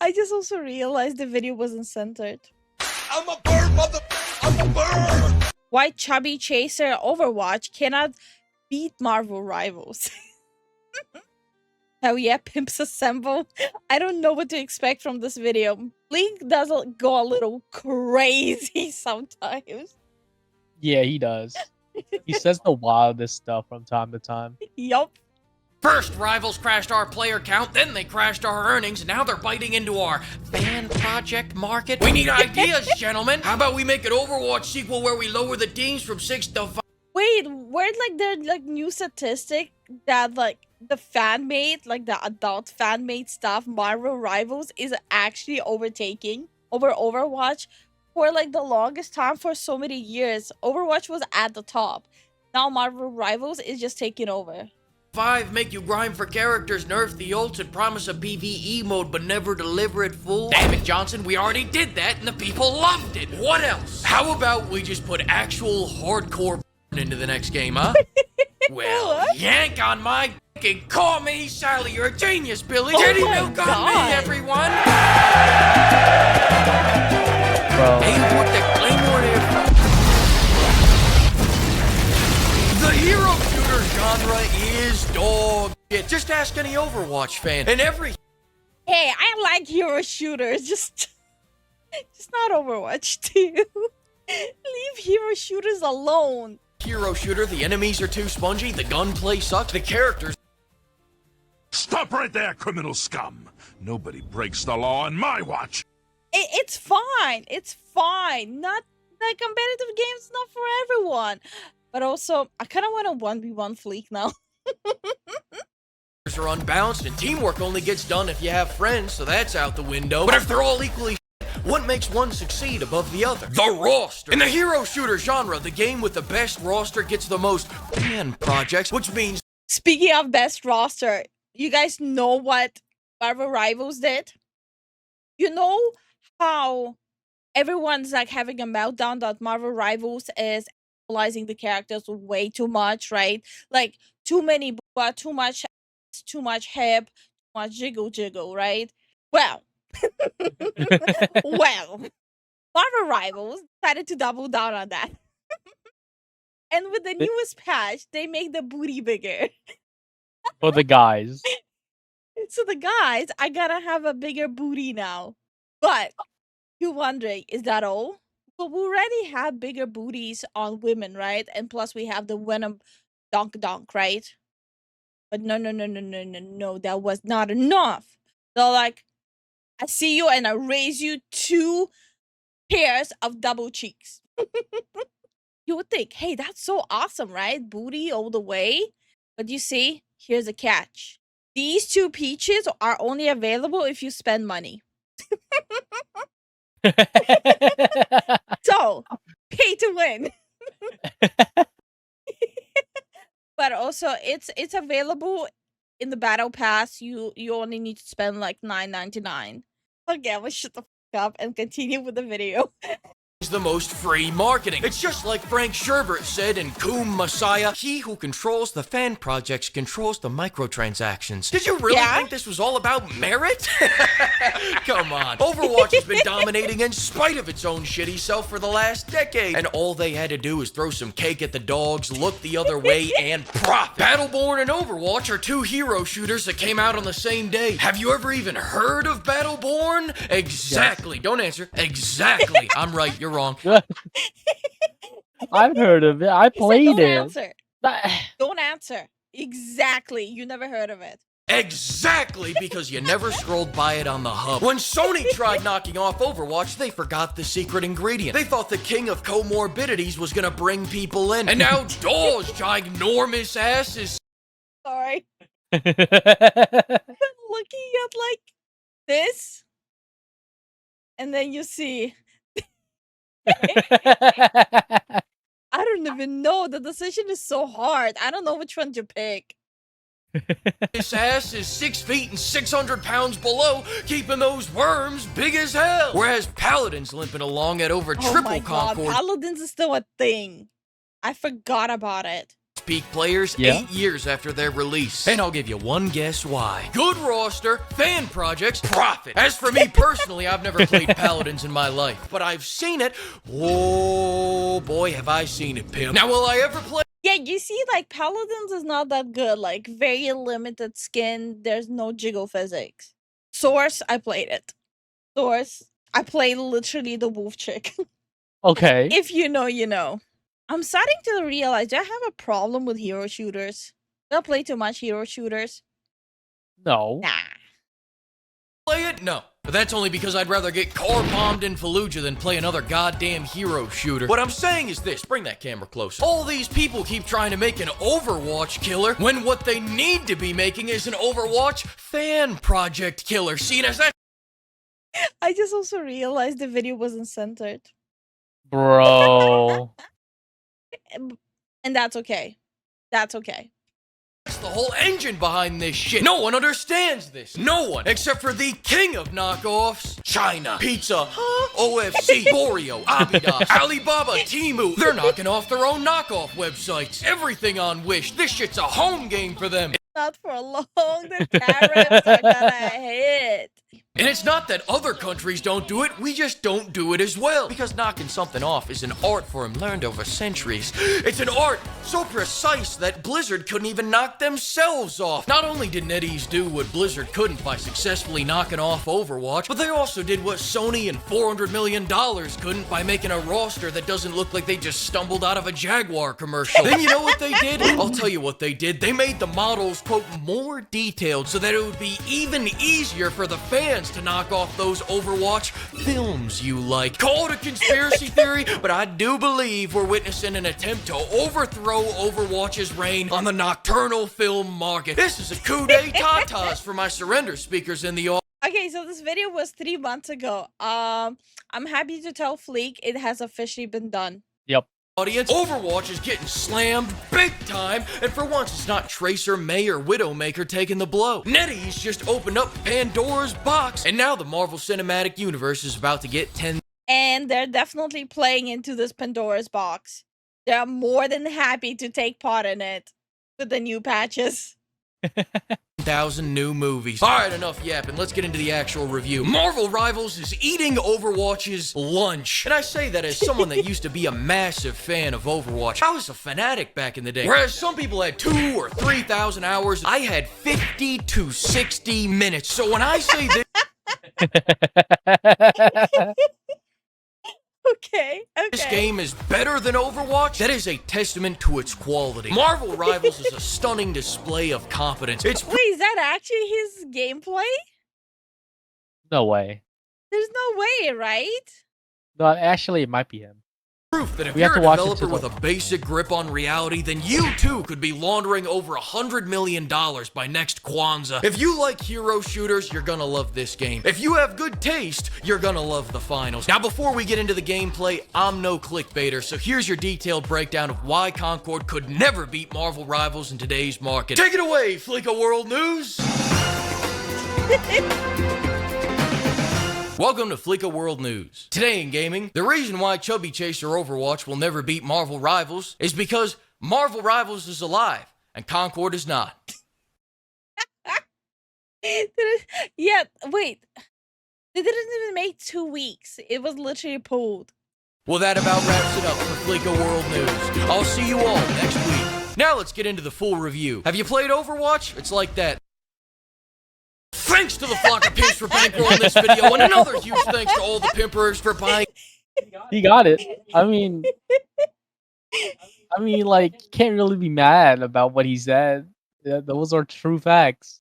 I just also realized the video wasn't centered. I'm a bird, mother. I'm a bird. Why Chubby Chaser Overwatch cannot beat Marvel rivals? Hell yeah, pimps assemble. I don't know what to expect from this video. Fleek does go a little crazy sometimes. Yeah, he does. He says the wildest stuff from time to time. Yup. First, rivals crashed our player count, then they crashed our earnings, and now they're biting into our fan project market. We need ideas, gentlemen. How about we make an Overwatch sequel where we lower the teams from 6 to 5? Wait, where'd like their like new statistic that like the fan made, like the adult fan made stuff, Marvel Rivals is actually overtaking over Overwatch for like the longest time for so many years. Overwatch was at the top. Now Marvel Rivals is just taking over. 5 make you grind for characters, nerf the ults, and promise a PvE mode but never deliver it full. Damn it, Johnson, we already did that and the people loved it. What else? How about we just put actual hardcore into the next game, huh? Well, yank on my and call me Sally. You're a genius, Billy. Titty milk on me, everyone. Bro. Hey, what the Claymore here? The hero shooter genre is dog shit. Just ask any Overwatch fan. And every... Hey, I like hero shooters, just not Overwatch too. Leave hero shooters alone. hero shooter, the enemies are too spongy, the gunplay sucks, the characters... Stop right there, criminal scum. Nobody breaks the law on my watch. It's fine. It's fine. Not like competitive games, not for everyone. But also, I kind of want to 1v1 Fleek now. are unbalanced and teamwork only gets done if you have friends, so that's out the window. But if they're all equally what makes one succeed above the other? The roster. In the hero shooter genre, the game with the best roster gets the most fan projects, which means... Speaking of best roster, you guys know what Marvel Rivals did? You know how everyone's like having a meltdown that Marvel Rivals is analyzing the characters way too much, right? Like too many, too much hip, too much jiggle, right? Well, well, Marvel Rivals decided to double down on that. And with the newest patch, they make the booty bigger. For the guys. So the guys, I gotta have a bigger booty now. But you're wondering, is that all? Well, we already have bigger booties on women, right? And plus we have the Venom donk, right? But no, that was not enough. So like, I see you and I raise you 2 pairs of double cheeks. You would think, hey, that's so awesome, right? Booty all the way. But you see, here's a catch. These 2 peaches are only available if you spend money. So, pay to win. But also, it's available in the battle pass. You only need to spend like $9.99. Okay, I'm gonna shut the fuck up and continue with the video. The most free marketing. It's just like Frank Sherbert said in Coom Messiah, he who controls the fan projects controls the microtransactions. Did you really think this was all about merit? Come on. Overwatch has been dominating in spite of its own shitty self for the last decade, and all they had to do is throw some cake at the dogs, look the other way, and profit. Battleborn and Overwatch are 2 hero shooters that came out on the same day. Have you ever even heard of Battleborn? Exactly. Yes. Don't answer. Exactly. I'm right. You're wrong. I've heard of it. I played it. Answer. Don't answer. Exactly. You never heard of it. Exactly, because you never scrolled by it on the hub. When Sony tried knocking off Overwatch, they forgot the secret ingredient. They thought the king of comorbidities was gonna bring people in. And now Daw's ginormous ass is... Sorry. Looking at like this. And then you see... I don't even know. The decision is so hard. I don't know which one to pick. This ass is 6 feet and 600 pounds below, keeping those worms big as hell. Whereas Paladin's limping along at over triple Concord. Paladins is still a thing. I forgot about it. peak players Yeah. 8 years after their release. And I'll give you one guess why. Good roster, fan projects, profit. As for me personally, I've never played Paladins in my life, but I've seen it. Oh boy, have I seen it, Pimp. Now, will I ever play? Yeah, you see, like, Paladins is not that good. Like, very limited skin. There's no jiggle physics. Source, I played it. Source, I played literally the wolf chick. Okay. If you know, you know. I'm starting to realize I have a problem with hero shooters. Do I play too much hero shooters? No. Nah. Play it? No. But that's only because I'd rather get car bombed in Fallujah than play another goddamn hero shooter. What I'm saying is this, bring that camera closer. All these people keep trying to make an Overwatch killer when what they need to be making is an Overwatch fan project killer. Seen as that. I just also realized the video wasn't centered. Bro. And that's okay. That's okay. That's the whole engine behind this shit. No one understands this. No one, except for the king of knockoffs. China, Pizza, OFC, Oreo, Abidas, Alibaba, Temu. They're knocking off their own knockoff websites. Everything on Wish. This shit's a home game for them. Not for long. The tariffs are gonna hit. And it's not that other countries don't do it, we just don't do it as well. Because knocking something off is an art form learned over centuries. It's an art so precise that Blizzard couldn't even knock themselves off. Not only did NetEase do what Blizzard couldn't by successfully knocking off Overwatch, but they also did what Sony and $400 million couldn't by making a roster that doesn't look like they just stumbled out of a Jaguar commercial. Then you know what they did? I'll tell you what they did. They made the models, quote, more detailed so that it would be even easier for the fans to knock off those Overwatch films you like. Call it a conspiracy theory, but I do believe we're witnessing an attempt to overthrow Overwatch's reign on the nocturnal film market. This is a coup d'etat for my surrender speakers in the audience. Okay, so this video was 3 months ago. I'm happy to tell Fleek it has officially been done. Yep. Overwatch is getting slammed big time, and for once it's not Tracer, May, or Widowmaker taking the blow. NetEase just opened up Pandora's box, and now the Marvel Cinematic Universe is about to get 10. And they're definitely playing into this Pandora's box. They're more than happy to take part in it with the new patches. 1,000 new movies. Alright, enough yapping. Let's get into the actual review. Marvel Rivals is eating Overwatch's lunch. And I say that as someone that used to be a massive fan of Overwatch. I was a fanatic back in the day. Whereas some people had 2,000 or 3,000 hours, I had 50 to 60 minutes. So when I say this... Okay. This game is better than Overwatch, that is a testament to its quality. Marvel Rivals is a stunning display of competence. It's Wait, is that actually his gameplay? No way. There's no way, right? No, actually, it might be him. proof that if We have you're a to watch it developer to with the- a basic grip on reality, then you too could be laundering over $100 million by next Kwanzaa. If you like hero shooters, you're gonna love this game. If you have good taste, you're gonna love the finals. Now, before we get into the gameplay, I'm no clickbaiter, so here's your detailed breakdown of why Concord could never beat Marvel Rivals in today's market. Take it away, Fleeka World News! Welcome to Fleeka World News. Today in gaming, the reason why Chubby Chaser Overwatch will never beat Marvel Rivals is because Marvel Rivals is alive and Concord is not. Yeah, wait. They didn't even make 2 weeks. It was literally pulled. Well, that about wraps it up for Fleeka World News. I'll see you all next week. Now let's get into the full review. Have you played Overwatch? It's like that. Thanks to the flock of pimps for bankrolling this video, and another huge thanks to all the pimpers for buying. He got it. I mean, like, can't really be mad about what he said. Those are true facts.